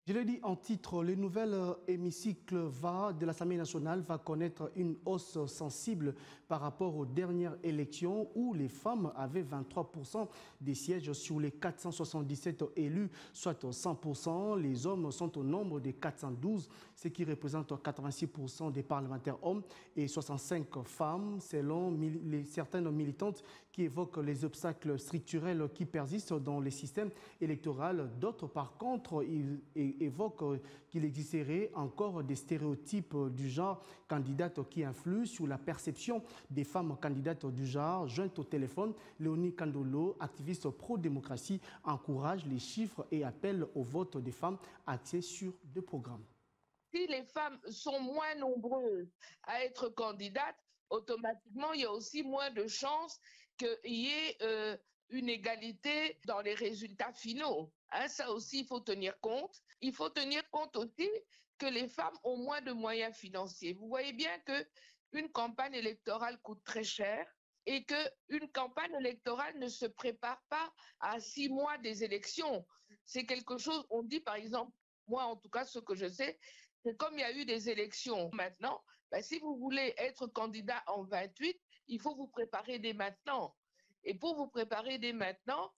Je l'ai dit en titre, le nouvel hémicycle de l'Assemblée nationale va connaître une hausse sensible par rapport aux dernières élections où les femmes avaient 23% des sièges sur les 477 élus, soit 100%. Les hommes sont au nombre de 412, ce qui représente 86% des parlementaires hommes et 65 femmes, selon certaines militantes qui évoquent les obstacles structurels qui persistent dans le système électoral. D'autres, par contre, évoquent qu'il existerait encore des stéréotypes du genre candidate qui influent sur la perception des femmes candidates du genre. Jointe au téléphone, Léonie Kandolo, activiste pro-démocratie, encourage les chiffres et appelle au vote des femmes axées sur deux programmes. Si les femmes sont moins nombreuses à être candidates, automatiquement, il y a aussi moins de chances qu'il y ait une égalité dans les résultats finaux. Hein, ça aussi, il faut tenir compte. Il faut tenir compte aussi que les femmes ont moins de moyens financiers. Vous voyez bien qu'une campagne électorale coûte très cher et qu'une campagne électorale ne se prépare pas à 6 mois des élections. C'est quelque chose, on dit par exemple, moi en tout cas, ce que je sais, c'est comme il y a eu des élections maintenant, ben, si vous voulez être candidat en 28, il faut vous préparer dès maintenant. Et pour vous préparer dès maintenant,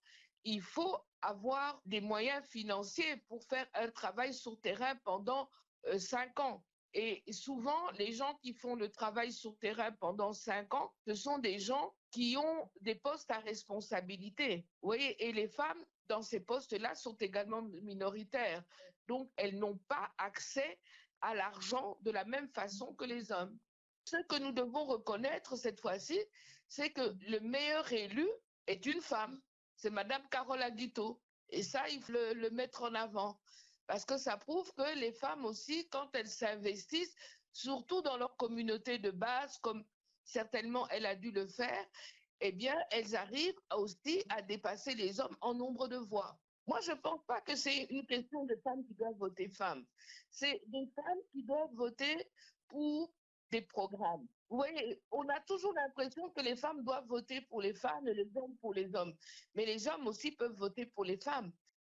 il faut avoir des moyens financiers pour faire un travail sur terrain pendant 5 ans. Et souvent, les gens qui font le travail sur terrain pendant 5 ans, ce sont des gens qui ont des postes à responsabilité. Vous voyez, et les femmes, dans ces postes-là, sont également minoritaires. Donc, elles n'ont pas accès à l'argent de la même façon que les hommes. Ce que nous devons reconnaître cette fois-ci, c'est que le meilleur élu est une femme. C'est Madame Carole Aguito. Et ça, il faut le mettre en avant. Parce que ça prouve que les femmes aussi, quand elles s'investissent, surtout dans leur communauté de base, comme certainement elle a dû le faire, eh bien, elles arrivent aussi à dépasser les hommes en nombre de voix. Moi, je ne pense pas que c'est une question de femmes qui doivent voter femmes. C'est des femmes qui doivent voter pour des programmes. Vous voyez, on a toujours l'impression que les femmes doivent voter pour les femmes et les hommes pour les hommes. Mais les hommes aussi peuvent voter pour les femmes.